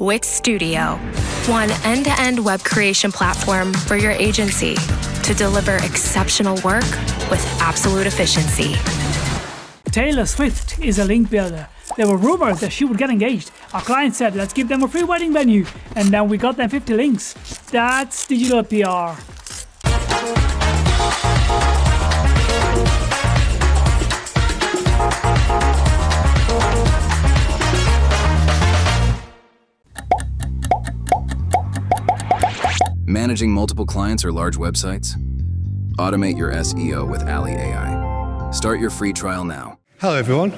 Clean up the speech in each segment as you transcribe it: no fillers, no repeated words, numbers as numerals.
Wix Studio, one end-to-end web creation platform for your agency to deliver exceptional work with absolute efficiency. Taylor Swift is a link builder. There were rumors that she would get engaged. Our client said, let's give them a free wedding venue. And then we got them 50 links. That's digital PR. Managing multiple clients or large websites? Automate your SEO with Alley AI. Start your free trial now. Hello everyone.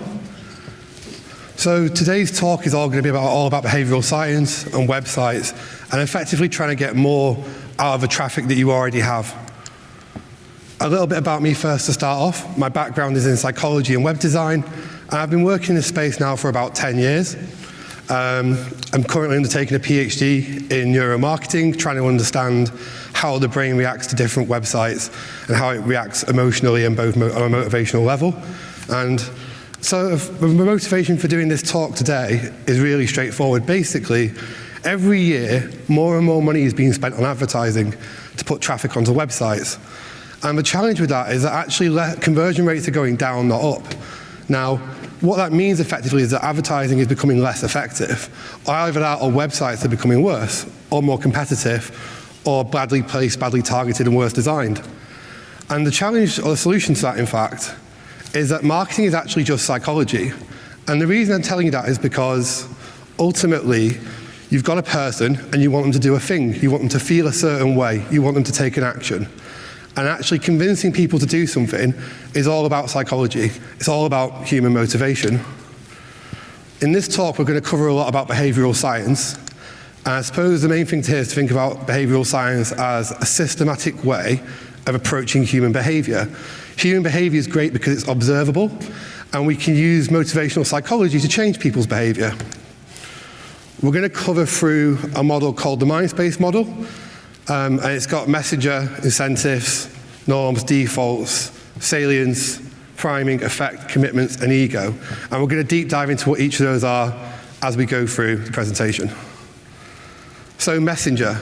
So today's talk is all going to be all about behavioural science and websites and effectively trying to get more out of the traffic that you already have. A little bit about me first to start off. My background is in psychology and web design, and I've been working in this space now for about 10 years. I'm currently undertaking a PhD in neuromarketing, trying to understand how the brain reacts to different websites and how it reacts emotionally and both on a motivational level. And so the motivation for doing this talk today is really straightforward. Basically, every year, more and more money is being spent on advertising to put traffic onto websites. And the challenge with that is that actually conversion rates are going down, not up. Now, what that means effectively is that advertising is becoming less effective. Either that or websites are becoming worse, or more competitive, or badly placed, badly targeted, and worse designed. And the challenge, or the solution to that, in fact, is that marketing is actually just psychology. And the reason I'm telling you that is because ultimately, you've got a person and you want them to do a thing. You want them to feel a certain way. You want them to take an action. And actually convincing people to do something is all about psychology. It's all about human motivation. In this talk, we're going to cover a lot about behavioural science. And I suppose the main thing here is to think about behavioural science as a systematic way of approaching human behaviour. Human behaviour is great because it's observable, and we can use motivational psychology to change people's behaviour. We're going to cover through a model called the mind-space model, and it's got messenger, incentives, norms, defaults, salience, priming, effect, commitments, and ego. And we're going to deep dive into what each of those are as we go through the presentation. So messenger.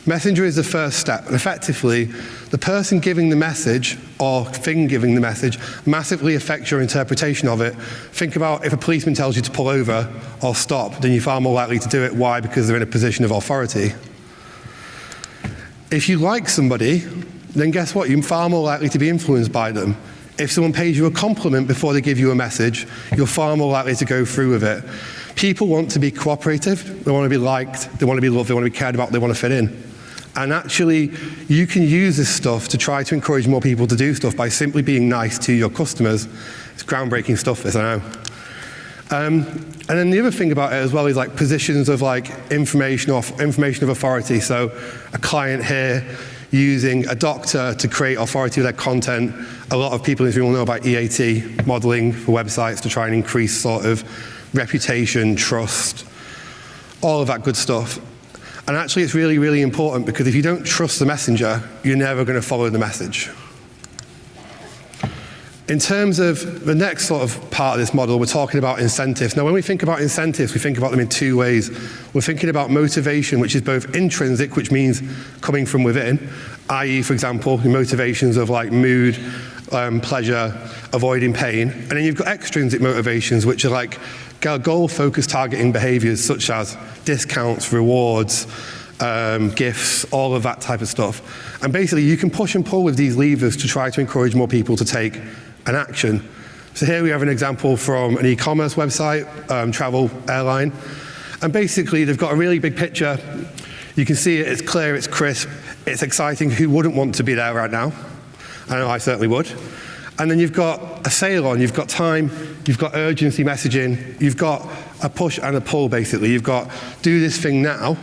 Messenger is the first step, and effectively, the person giving the message, or thing giving the message, massively affects your interpretation of it. Think about if a policeman tells you to pull over or stop, then you're far more likely to do it. Why? Because they're in a position of authority. If you like somebody, then guess what? You're far more likely to be influenced by them. If someone pays you a compliment before they give you a message, you're far more likely to go through with it. People want to be cooperative, they want to be liked, they want to be loved, they want to be cared about, they want to fit in. And actually, you can use this stuff to try to encourage more people to do stuff by simply being nice to your customers. It's groundbreaking stuff, this, I know. And then the other thing about it as well is like positions of like information of authority. So a client here using a doctor to create authority with their content. A lot of people in this room will know about EAT, modeling for websites to try and increase sort of reputation, trust, all of that good stuff. And actually it's really, really important because if you don't trust the messenger, you're never going to follow the message. In terms of the next sort of part of this model, we're talking about incentives. Now, when we think about incentives, we think about them in two ways. We're thinking about motivation, which is both intrinsic, which means coming from within, i.e., for example, the motivations of like mood, pleasure, avoiding pain. And then you've got extrinsic motivations, which are like goal-focused targeting behaviors, such as discounts, rewards, gifts, all of that type of stuff. And basically, you can push and pull with these levers to try to encourage more people to take an action. So here we have an example from an e-commerce website, travel airline. And basically, they've got a really big picture. You can see it, it's clear, it's crisp, it's exciting. Who wouldn't want to be there right now? I know I certainly would. And then you've got a sale on, you've got time, you've got urgency messaging, you've got a push and a pull, basically. You've got, do this thing now,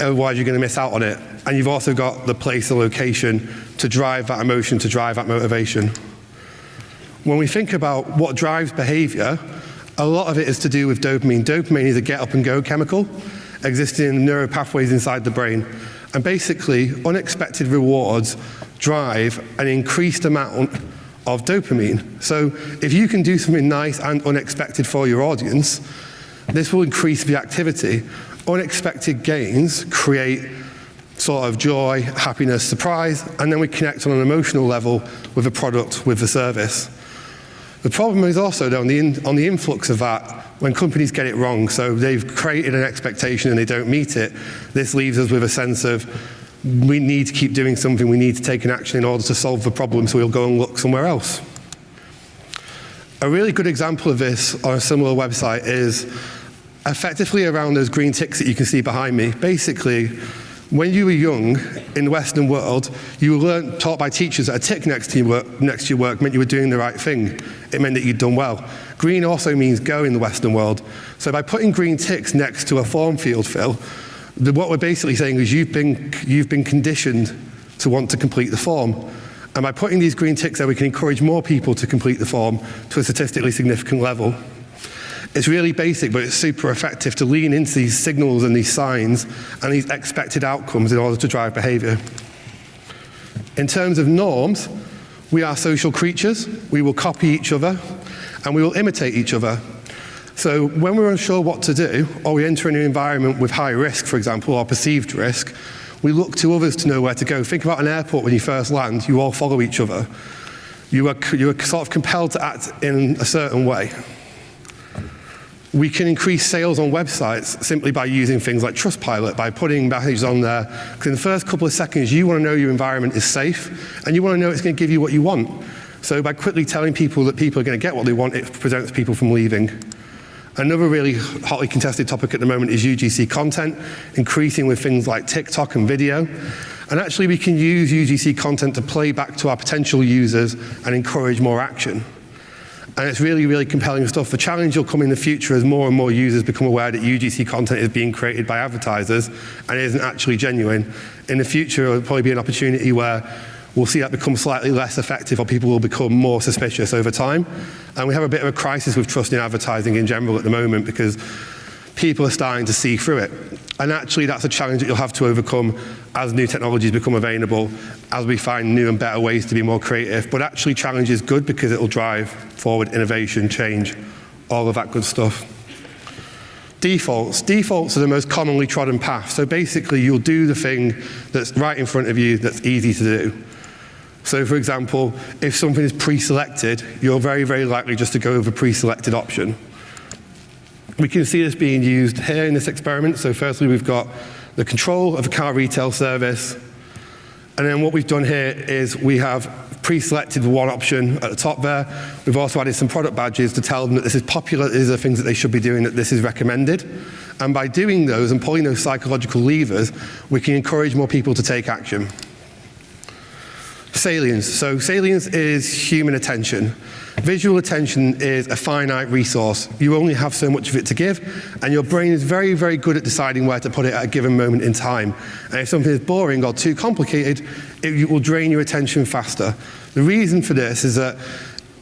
otherwise you're going to miss out on it. And you've also got the place, the location, to drive that emotion, to drive that motivation. When we think about what drives behavior, a lot of it is to do with dopamine. Dopamine is a get-up-and-go chemical existing in the neural pathways inside the brain. And basically, unexpected rewards drive an increased amount of dopamine. So if you can do something nice and unexpected for your audience, this will increase the activity. Unexpected gains create sort of joy, happiness, surprise, and then we connect on an emotional level with the product, with the service. The problem is also though, on the influx of that, when companies get it wrong, so they've created an expectation and they don't meet it, this leaves us with a sense of we need to keep doing something, we need to take an action in order to solve the problem, so we'll go and look somewhere else. A really good example of this on a similar website is effectively around those green ticks that you can see behind me. Basically, when you were young in the Western world, you were taught by teachers that a tick next to your work meant you were doing the right thing. It meant that you'd done well. Green also means go in the Western world. So by putting green ticks next to a form field fill, what we're basically saying is you've been conditioned to want to complete the form. And by putting these green ticks there, we can encourage more people to complete the form to a statistically significant level. It's really basic, but it's super effective to lean into these signals and these signs and these expected outcomes in order to drive behavior. In terms of norms, we are social creatures. We will copy each other and we will imitate each other. So when we're unsure what to do, or we enter a new environment with high risk, for example, or perceived risk, we look to others to know where to go. Think about an airport when you first land. You all follow each other. You are sort of compelled to act in a certain way. We can increase sales on websites simply by using things like Trustpilot, by putting messages on there. Because in the first couple of seconds, you want to know your environment is safe, and you want to know it's going to give you what you want. So by quickly telling people that people are going to get what they want, it prevents people from leaving. Another really hotly contested topic at the moment is UGC content, increasing with things like TikTok and video. And actually, we can use UGC content to play back to our potential users and encourage more action. And it's really, really compelling stuff. The challenge will come in the future as more and more users become aware that UGC content is being created by advertisers and isn't actually genuine. In the future, there'll probably be an opportunity where we'll see that become slightly less effective, or people will become more suspicious over time. And we have a bit of a crisis with trust in advertising in general at the moment because people are starting to see through it. And actually, that's a challenge that you'll have to overcome as new technologies become available, as we find new and better ways to be more creative. But actually, challenge is good because it'll drive forward innovation, change, all of that good stuff. Defaults. Defaults are the most commonly trodden path. So basically, you'll do the thing that's right in front of you that's easy to do. So for example, if something is pre-selected, you're very, very likely just to go with a pre-selected option. We can see this being used here in this experiment. So firstly, we've got the control of a car retail service. And then what we've done here is we have pre-selected one option at the top there. We've also added some product badges to tell them that this is popular, these are things that they should be doing, that this is recommended. And by doing those and pulling those psychological levers, we can encourage more people to take action. Salience. So salience is human attention. Visual attention is a finite resource. You only have so much of it to give, and your brain is very, very good at deciding where to put it at a given moment in time. And if something is boring or too complicated, it will drain your attention faster. The reason for this is that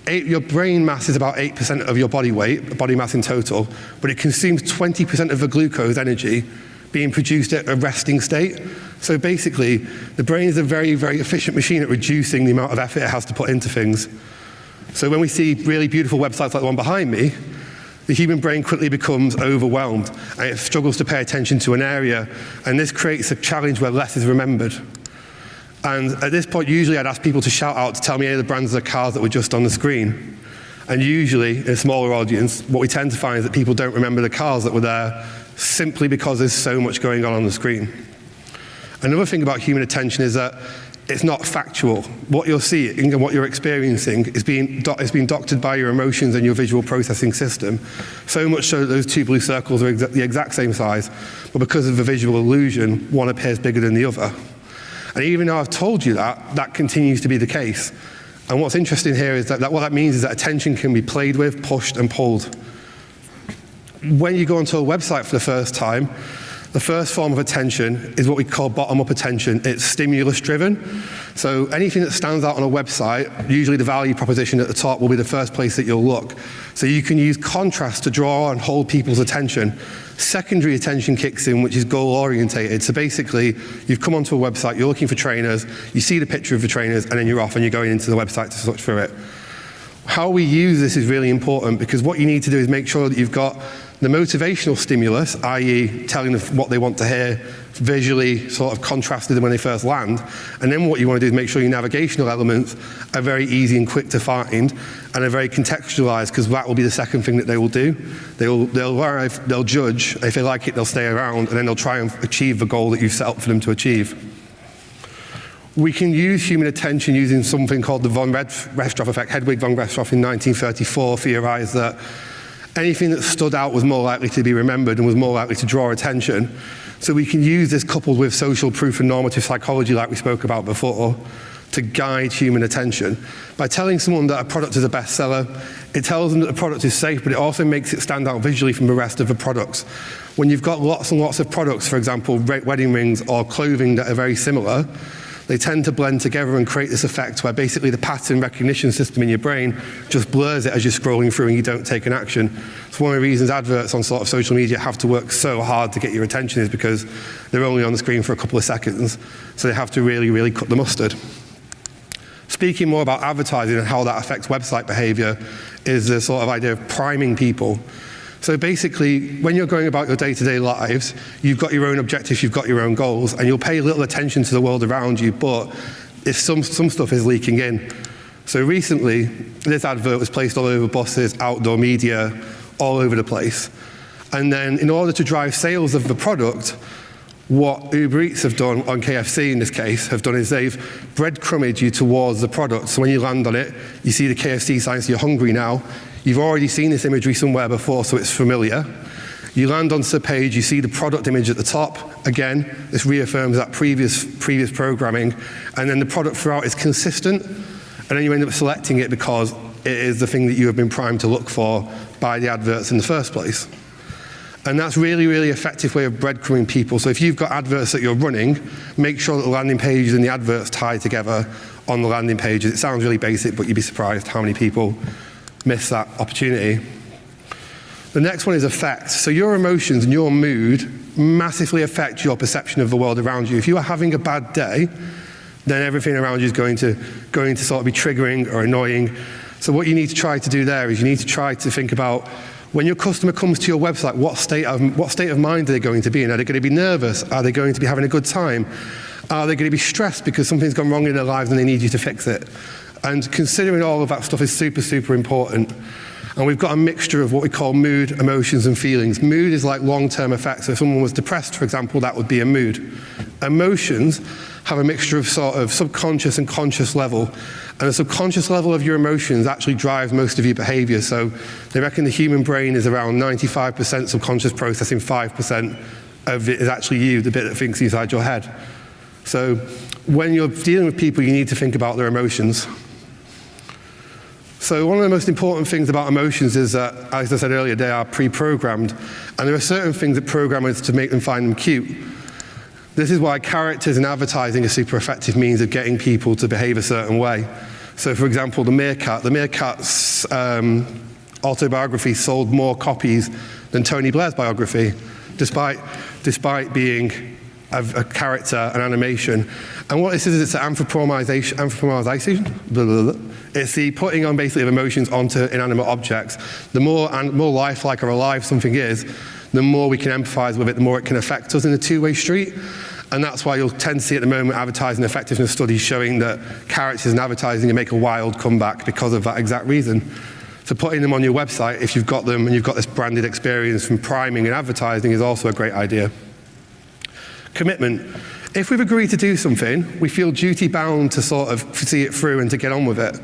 your brain mass is about 8% of your body weight, body mass in total, but it consumes 20% of the glucose energy being produced at a resting state. So basically, the brain is a very, very efficient machine at reducing the amount of effort it has to put into things. So when we see really beautiful websites like the one behind me, the human brain quickly becomes overwhelmed and it struggles to pay attention to an area, and this creates a challenge where less is remembered. And at this point, usually I'd ask people to shout out to tell me any of the brands of the cars that were just on the screen. And usually, in a smaller audience, what we tend to find is that people don't remember the cars that were there simply because there's so much going on the screen. Another thing about human attention is that it's not factual. What you're seeing and what you're experiencing is being doctored by your emotions and your visual processing system. So much so that those two blue circles are the exact same size, but because of the visual illusion, one appears bigger than the other. And even though I've told you that, that continues to be the case. And what's interesting here is that what that means is that attention can be played with, pushed, and pulled. When you go onto a website for the first time, the first form of attention is what we call bottom-up attention. It's stimulus-driven. So anything that stands out on a website, usually the value proposition at the top will be the first place that you'll look. So you can use contrast to draw and hold people's attention. Secondary attention kicks in, which is goal-orientated. So basically, you've come onto a website, you're looking for trainers, you see the picture of the trainers, and then you're off and you're going into the website to search through it. How we use this is really important because what you need to do is make sure that you've got The motivational stimulus, i.e. telling them what they want to hear, visually sort of contrasted them when they first land. And then what you want to do is make sure your navigational elements are very easy and quick to find and are very contextualized, because that will be the second thing that they will do. They'll arrive, they'll judge, if they like it, they'll stay around, and then they'll try and achieve the goal that you've set up for them to achieve. We can use human attention using something called the von Restroff effect. Hedwig von Restroff in 1934 theorized that anything that stood out was more likely to be remembered and was more likely to draw attention. So we can use this coupled with social proof and normative psychology, like we spoke about before, to guide human attention. By telling someone that a product is a bestseller, it tells them that the product is safe, but it also makes it stand out visually from the rest of the products. When you've got lots and lots of products, for example, wedding rings or clothing that are very similar, they tend to blend together and create this effect where basically the pattern recognition system in your brain just blurs it as you're scrolling through and you don't take an action. It's one of the reasons adverts on sort of social media have to work so hard to get your attention, is because they're only on the screen for a couple of seconds. So they have to really, really cut the mustard. Speaking more about advertising and how that affects website behavior is the sort of idea of priming people. So basically, when you're going about your day-to-day lives, you've got your own objectives, you've got your own goals, and you'll pay little attention to the world around you, but if some stuff is leaking in. So recently, this advert was placed all over buses, outdoor media, all over the place. And then in order to drive sales of the product, what Uber Eats have done, on KFC in this case, have done is they've breadcrumbed you towards the product. So when you land on it, you see the KFC sign, so you're hungry now. You've already seen this imagery somewhere before, so it's familiar. You land onto the page, you see the product image at the top. Again, this reaffirms that previous programming. And then the product throughout is consistent. And then you end up selecting it because it is the thing that you have been primed to look for by the adverts in the first place. And that's really, really effective way of breadcrumbing people. So if you've got adverts that you're running, make sure that the landing pages and the adverts tie together on the landing pages. It sounds really basic, but you'd be surprised how many people miss that opportunity. The next one is affect. So your emotions and your mood massively affect your perception of the world around you. If you are having a bad day, then everything around you is going to sort of be triggering or annoying. So what you need to try to do there is you need to try to think about, when your customer comes to your website, what state of mind are they going to be in? Are they going to be nervous? Are they going to be having a good time? Are they going to be stressed because something's gone wrong in their lives and they need you to fix it? And considering all of that stuff is super, super important. And we've got a mixture of what we call mood, emotions, and feelings. Mood is like long-term effects. So if someone was depressed, for example, that would be a mood. Emotions have a mixture of sort of subconscious and conscious level. And the subconscious level of your emotions actually drives most of your behavior. So they reckon the human brain is around 95% subconscious processing, 5% of it is actually you, the bit that thinks inside your head. So when you're dealing with people, you need to think about their emotions. So one of the most important things about emotions is that, as I said earlier, they are pre-programmed. And there are certain things that programmers to make them find them cute. This is why characters in advertising are super effective means of getting people to behave a certain way. So for example, the Meerkat's autobiography sold more copies than Tony Blair's biography, despite being a character, an animation. And what this is, it's an anthropomorphization. Blah, blah, blah. It's the putting on basically of emotions onto inanimate objects. The more lifelike or alive something is, the more we can empathize with it, the more it can affect us in a two-way street. And that's why you'll tend to see at the moment advertising effectiveness studies showing that characters in advertising can make a wild comeback because of that exact reason. So putting them on your website, if you've got them and you've got this branded experience from priming and advertising, is also a great idea. Commitment. If we've agreed to do something, we feel duty-bound to sort of see it through and to get on with it.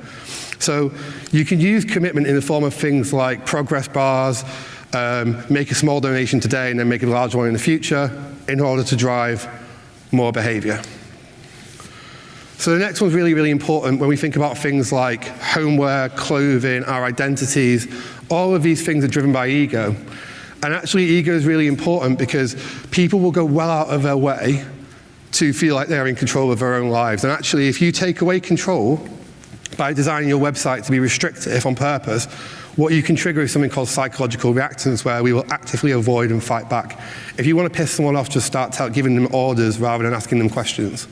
So you can use commitment in the form of things like progress bars, make a small donation today and then make a large one in the future in order to drive more behavior. So the next one's really, really important when we think about things like homeware, clothing, our identities. All of these things are driven by ego. And actually, ego is really important because people will go well out of their way to feel like they're in control of their own lives. And actually, if you take away control by designing your website to be restrictive on purpose, what you can trigger is something called psychological reactance, where we will actively avoid and fight back. If you want to piss someone off, just start giving them orders rather than asking them questions.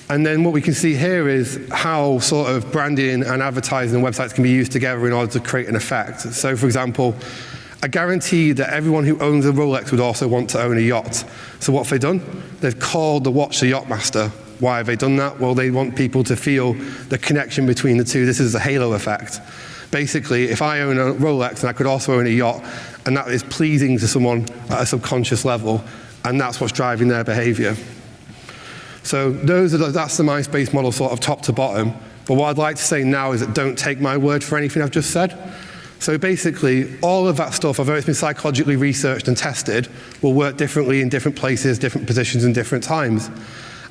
And then what we can see here is how sort of branding and advertising and websites can be used together in order to create an effect. So for example, I guarantee that everyone who owns a Rolex would also want to own a yacht. So what have they done? They've called the watch the Yachtmaster. Why have they done that? Well, they want people to feel the connection between the two. This is a halo effect. Basically, if I own a Rolex and I could also own a yacht, and that is pleasing to someone at a subconscious level, and that's what's driving their behavior. So that's the MySpace model sort of top to bottom. But what I'd like to say now is that don't take my word for anything I've just said. So basically, all of that stuff, although it's been psychologically researched and tested, will work differently in different places, different positions, and different times.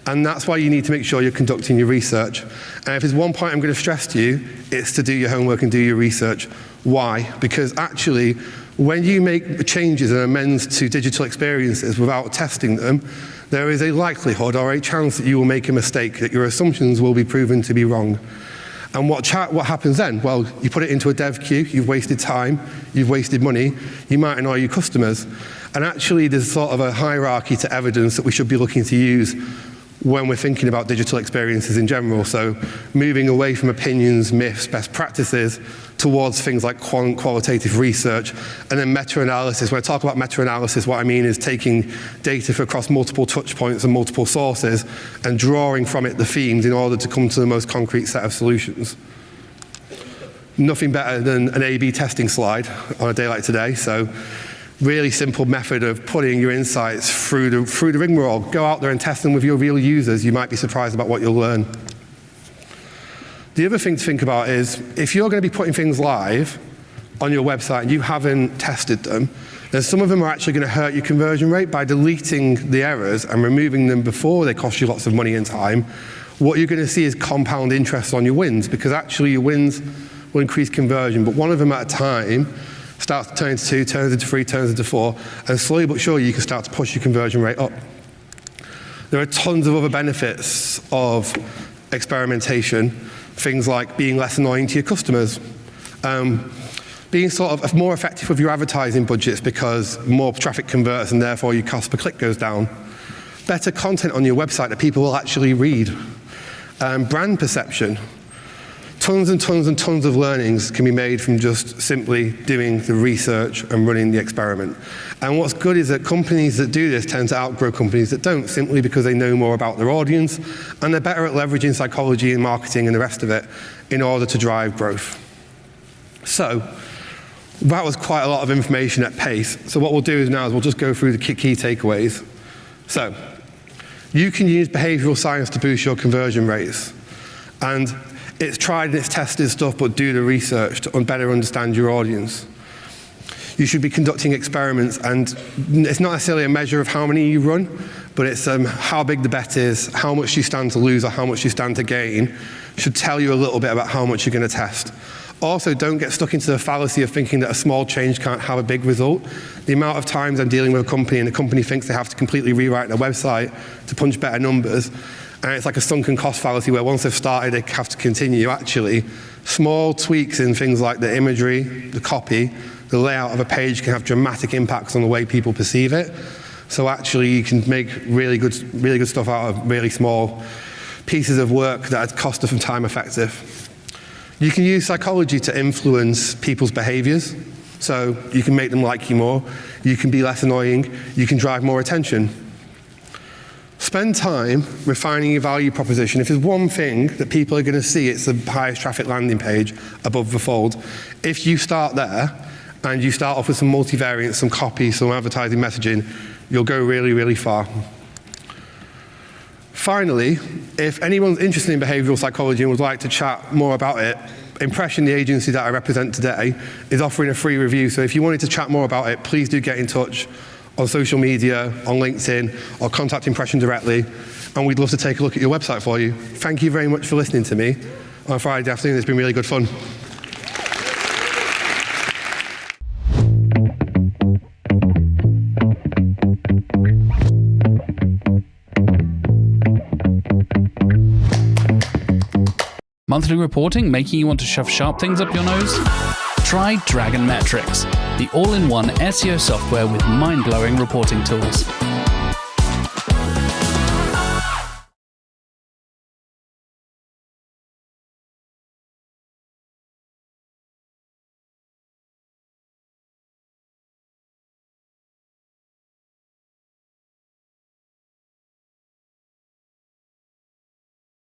And that's why you need to make sure you're conducting your research. And if there's one point I'm going to stress to you, it's to do your homework and do your research. Why? Because actually, when you make changes and amends to digital experiences without testing them, there is a likelihood or a chance that you will make a mistake, that your assumptions will be proven to be wrong. And what happens then? Well, you put it into a dev queue, you've wasted time, you've wasted money, you might annoy your customers. And actually, there's sort of a hierarchy to evidence that we should be looking to use when we're thinking about digital experiences in general. So moving away from opinions, myths, best practices, towards things like qualitative research, and then meta-analysis. When I talk about meta-analysis, what I mean is taking data across multiple touch points and multiple sources and drawing from it the themes in order to come to the most concrete set of solutions. Nothing better than an A/B testing slide on a day like today. So really simple method of putting your insights through the rigmarole. Go out there and test them with your real users. You might be surprised about what you'll learn. The other thing to think about is, if you're going to be putting things live on your website and you haven't tested them, then some of them are actually going to hurt your conversion rate by deleting the errors and removing them before they cost you lots of money and time. What you're going to see is compound interest on your wins, because actually your wins will increase conversion, but one of them at a time starts to turn into 2, turns into 3, turns into 4, and slowly but surely you can start to push your conversion rate up. There are tons of other benefits of experimentation, things like being less annoying to your customers, being sort of more effective with your advertising budgets because more traffic converts and therefore your cost per click goes down, better content on your website that people will actually read, brand perception. Tons and tons and tons of learnings can be made from just simply doing the research and running the experiment. And what's good is that companies that do this tend to outgrow companies that don't, simply because they know more about their audience and they're better at leveraging psychology and marketing and the rest of it in order to drive growth. So that was quite a lot of information at pace. So what we'll do is now is we'll just go through the key takeaways. So you can use behavioral science to boost your conversion rates. And it's tried and it's tested stuff, but do the research to better understand your audience. You should be conducting experiments, and it's not necessarily a measure of how many you run, but it's how big the bet is, how much you stand to lose or how much you stand to gain, should tell you a little bit about how much you're going to test. Also, don't get stuck into the fallacy of thinking that a small change can't have a big result. The amount of times I'm dealing with a company and the company thinks they have to completely rewrite their website to punch better numbers, and it's like a sunken cost fallacy where once they've started, they have to continue. Actually, small tweaks in things like the imagery, the copy, the layout of a page can have dramatic impacts on the way people perceive it. So actually, you can make really good stuff out of really small pieces of work that are cost and time effective. You can use psychology to influence people's behaviors. So you can make them like you more. You can be less annoying. You can drive more attention. Spend time refining your value proposition. If there's one thing that people are going to see, it's the highest traffic landing page above the fold. If you start there and you start off with some multivariants, some copy, some advertising messaging, you'll go really, really far. Finally, if anyone's interested in behavioral psychology and would like to chat more about it, Impression, the agency that I represent today, is offering a free review. So if you wanted to chat more about it, please do get in touch on social media, on LinkedIn, or contact Impression directly, and we'd love to take a look at your website for you. Thank you very much for listening to me on a Friday afternoon. It's been really good fun. Monthly reporting making you want to shove sharp things up your nose? Try Dragon Metrics, the all-in-one SEO software with mind-blowing reporting tools.